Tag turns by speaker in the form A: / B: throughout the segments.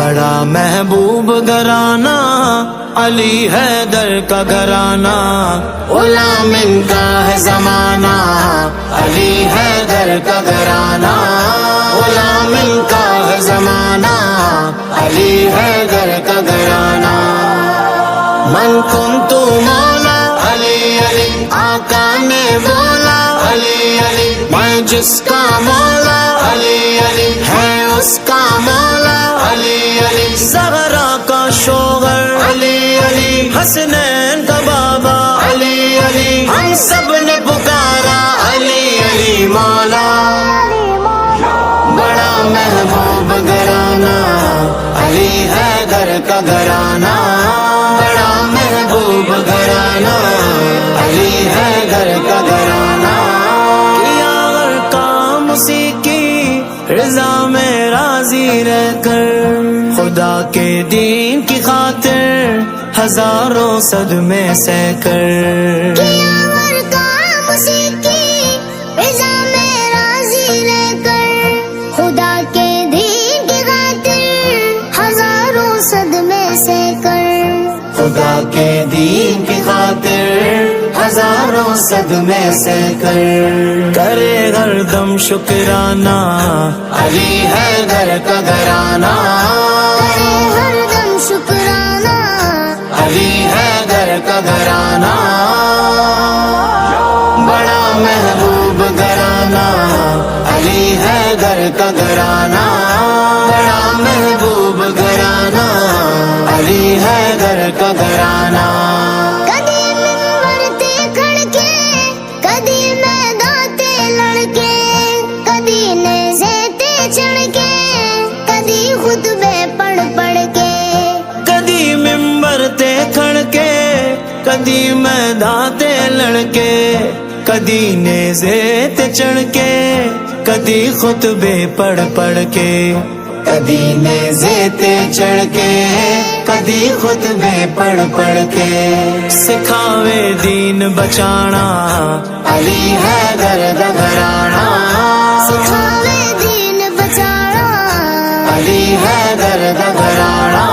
A: بڑا محبوب گھرانہ علی حیدر کا گھرانہ، غلام ان کا ہے زمانہ علی حیدر کا گھرانہ، غلام ان کا ہے زمانہ علی حیدر کا گھرانہ۔ من کنت مولا علی علی، آقا نے بولا علی علی، میں جس کا مولا علی علی ہے اس کا مولا علی علی، زہرا کا شوہر علی علی، حسنین کا بابا علی علی، ہم سب نے پکارا علی علی مولا۔ بڑا محبوب گھرانہ علی حیدر کا گھرانہ، بڑا محبوب گھرانہ علی حیدر کا گھرانہ۔ کیا ہر کام اسی کی رضا میں راضی رہ کر، خدا کے دین کی خاطر ہزاروں صدمے سہ کر،
B: کیا ہر کام اسی کی رضا میں راضی رہ کر، خدا کے دین کی خاطر ہزاروں صدمے سہ کر،
A: خدا کے دین کی خاطر ہزاروں صدمے سہ کر، کرے ہر دم شکرانہ علی حیدر کا گھرانہ،
B: کرے ہر دم شکرانہ
A: علی حیدر کا گھرانہ۔ بڑا محبوب گھرانہ علی حیدر کا گھرانہ، بڑا محبوب گھرانہ علی حیدر کا گھرانہ۔
B: کدی منبر تے کھڑ کے، کدی میدان تے لڑ کے، کدی نیزے تے چڑھ کے، کدی خطبے پڑھ پڑھ کے،
A: کدی ممبر تے کھڑ کے، کدی میدان تے لڑ کے، کدی نیزے تے چڑھ کے، کدی خطبے پڑھ پڑھ کے، کدی نیزے تے چڑھ کے، کدی خطبے پڑھ پڑھ کے، سکھاوے دین بچانا علی حیدر دا گھرانہ،
B: سکھاوے دین بچانا
A: علی حیدر دا گھرانہ۔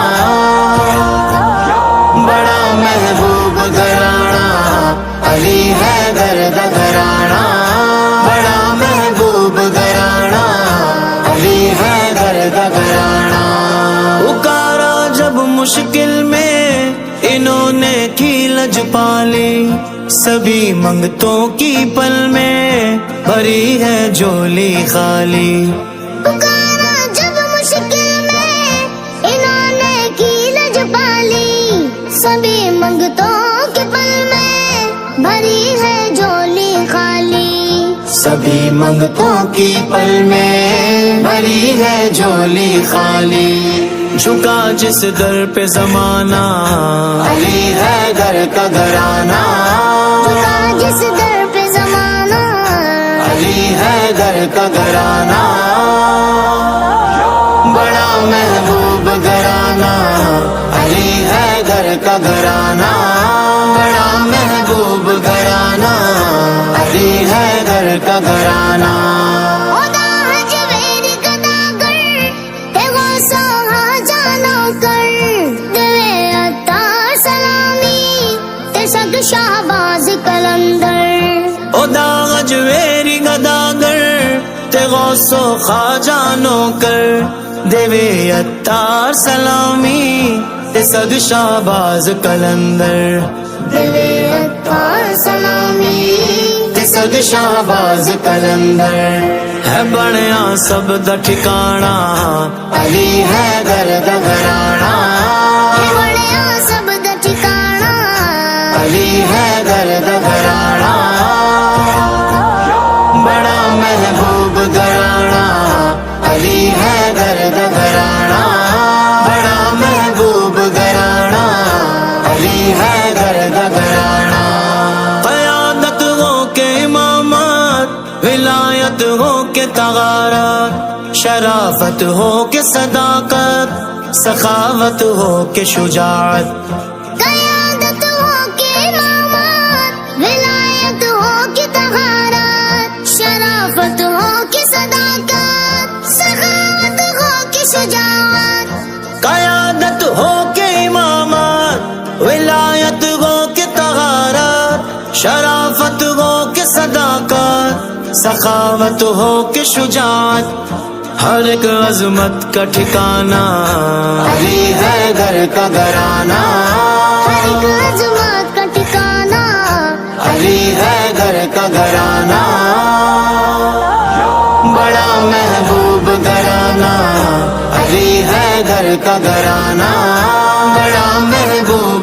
A: بڑا محبوب گھرانہ علی حیدر دا گھرانہ، بڑا محبوب گھرانہ علی حیدر دا گھرانہ۔ پکارا جب مشکل میں انہوں نے کی لج پالی، سبھی منگتوں کی پل میں بھری ہے جھولی خالی،
B: پکارا جب مشکل میں انہوں نے کی لج پالی، سبھی منگتوں کے پل میں بھری ہے جھولی خالی،
A: سبھی منگتوں کی پل میں بھری ہے جھولی خالی، جھکا جس در پہ زمانہ علی حیدر کا گھرانہ،
B: جھکا جس در پہ زمانہ
A: علی حیدر کا گھرانہ۔ بڑا محبوب گھرانہ علی حیدر کا گھرانہ، بڑا محبوب گھرانہ علی حیدر کا گھرانہ۔
B: خدا حج ویری گداگر تے غوث و حاجہ نوکر، دوے عطار سلامی تے صد شہباز کلندر،
A: او داغ ویری گداگر تے غوث و خواجہ نوکر، دیوے عطار سلامی تے صد شہباز کلندر،
B: دوے عطار سلامی
A: تے صد شہباز کلندر، ہے بنیا سب دا ٹھکانہ علی حیدر دا گھرانہ،
B: بڑیا سب دا ٹھکانہ
A: علی حیدر دا گھرانہ۔ بڑا محبوب گھرانہ علی حیدر دا گھرانہ، بڑا محبوب گھرانہ علی حیدر دا گھرانہ۔ قیادت ہو کے امامت، ولایت ہو کے طہارت، شرافت ہو کے صداقت، سخاوت ہو کے شجاعت،
B: قیادت ہو کے امامت، ولایت ہو کے طہارت، شرافت ہو کے صداقت، سخاوت ہو کے شجاعت،
A: قیادت ہو کے امامت، ولایت ہو کے طہارت، شرافت ہو کے صداقت، سخاوت ہو کے شجاعت، ہر ایک عظمت کا ٹھکانہ علی حیدر کا گھرانہ،
B: ہر ایک عظمت کا ٹھکانہ
A: علی حیدر کا گھرانہ، بڑا محبوب گھرانہ علی حیدر کا گھرانہ، بڑا محبوب